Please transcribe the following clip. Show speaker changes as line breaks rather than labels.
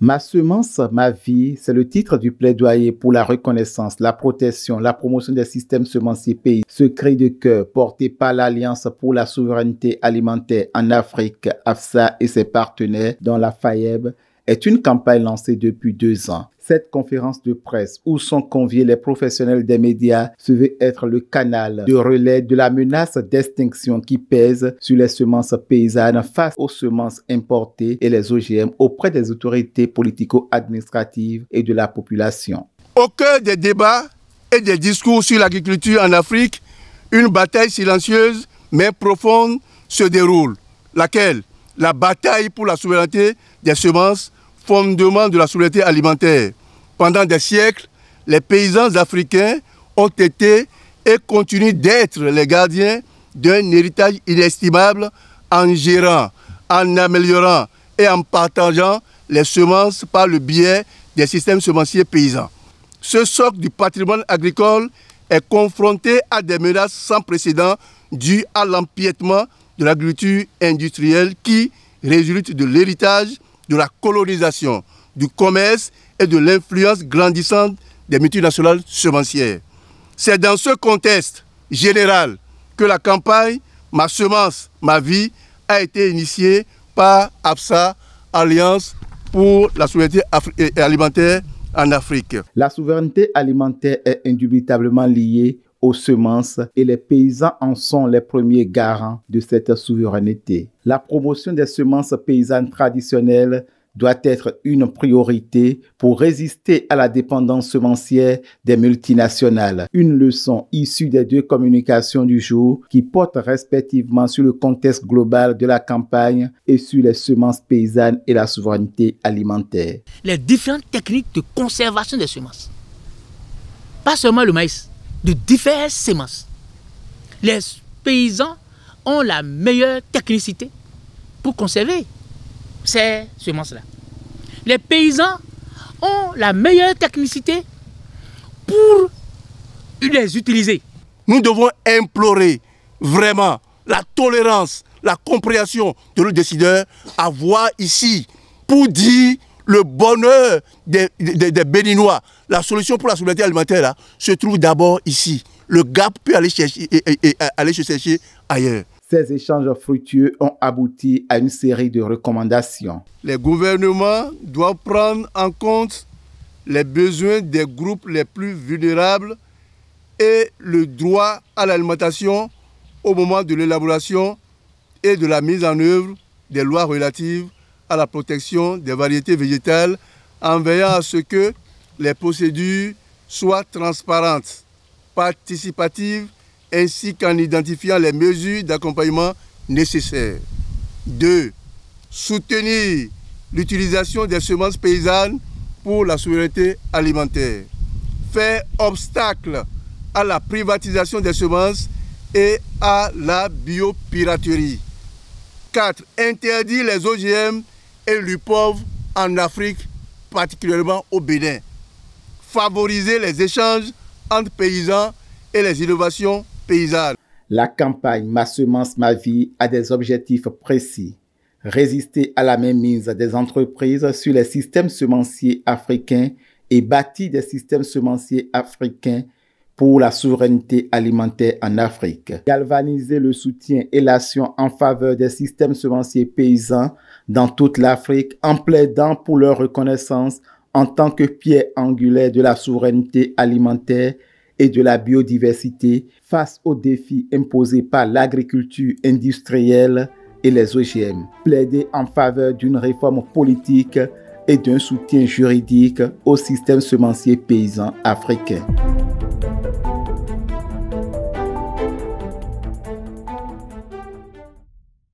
Ma semence, ma vie, c'est le titre du plaidoyer pour la reconnaissance, la protection, la promotion des systèmes semenciers pays. Ce cri de cœur porté par l'Alliance pour la souveraineté alimentaire en Afrique, AFSA et ses partenaires, dont la FAEB, est une campagne lancée depuis 2 ans. Cette conférence de presse où sont conviés les professionnels des médias se veut être le canal de relais de la menace d'extinction qui pèse sur les semences paysannes face aux semences importées et les OGM auprès des autorités politico-administratives et de la population.
Au cœur des débats et des discours sur l'agriculture en Afrique, une bataille silencieuse mais profonde se déroule, laquelle la bataille pour la souveraineté des semences, fondement de la souveraineté alimentaire. Pendant des siècles, les paysans africains ont été et continuent d'être les gardiens d'un héritage inestimable en gérant, en améliorant et en partageant les semences par le biais des systèmes semenciers paysans. Ce socle du patrimoine agricole est confronté à des menaces sans précédent dues à l'empiètement de l'agriculture industrielle qui résulte de l'héritage de la colonisation, du commerce et de l'influence grandissante des multinationales semencières. C'est dans ce contexte général que la campagne « Ma semence, ma vie » a été initiée par AFSA, Alliance pour la souveraineté alimentaire en Afrique.
La souveraineté alimentaire est indubitablement liée aux semences et les paysans en sont les premiers garants de cette souveraineté. La promotion des semences paysannes traditionnelles doit être une priorité pour résister à la dépendance semencière des multinationales. Une leçon issue des 2 communications du jour qui portent respectivement sur le contexte global de la campagne et sur les semences paysannes et la souveraineté alimentaire.
Les différentes techniques de conservation des semences. Pas seulement le maïs, de diverses semences. Les paysans ont la meilleure technicité pour conserver ces semences-là. Les paysans ont la meilleure technicité pour les utiliser.
Nous devons implorer vraiment la tolérance, la compréhension de nos décideurs à voir ici pour dire le bonheur des Béninois. La solution pour la souveraineté alimentaire là, se trouve d'abord ici. Le gap peut aller se chercher ailleurs.
Ces échanges fructueux ont abouti à une série de recommandations.
Les gouvernements doivent prendre en compte les besoins des groupes les plus vulnérables et le droit à l'alimentation au moment de l'élaboration et de la mise en œuvre des lois relatives à la protection des variétés végétales en veillant à ce que les procédures soient transparentes, participatives ainsi qu'en identifiant les mesures d'accompagnement nécessaires. 2. Soutenir l'utilisation des semences paysannes pour la souveraineté alimentaire. Faire obstacle à la privatisation des semences et à la biopiraterie. 4. Interdire les OGM et l'UPOV en Afrique, particulièrement au Bénin. Favoriser les échanges entre paysans et les innovations paysannes.
La campagne « Ma semence, ma vie » a des objectifs précis. Résister à la mainmise des entreprises sur les systèmes semenciers africains et bâtir des systèmes semenciers africains pour la souveraineté alimentaire en Afrique. Galvaniser le soutien et l'action en faveur des systèmes semenciers paysans dans toute l'Afrique en plaidant pour leur reconnaissance en tant que pierre angulaire de la souveraineté alimentaire et de la biodiversité face aux défis imposés par l'agriculture industrielle et les OGM. Plaider en faveur d'une réforme politique et d'un soutien juridique au système semencier paysan africain.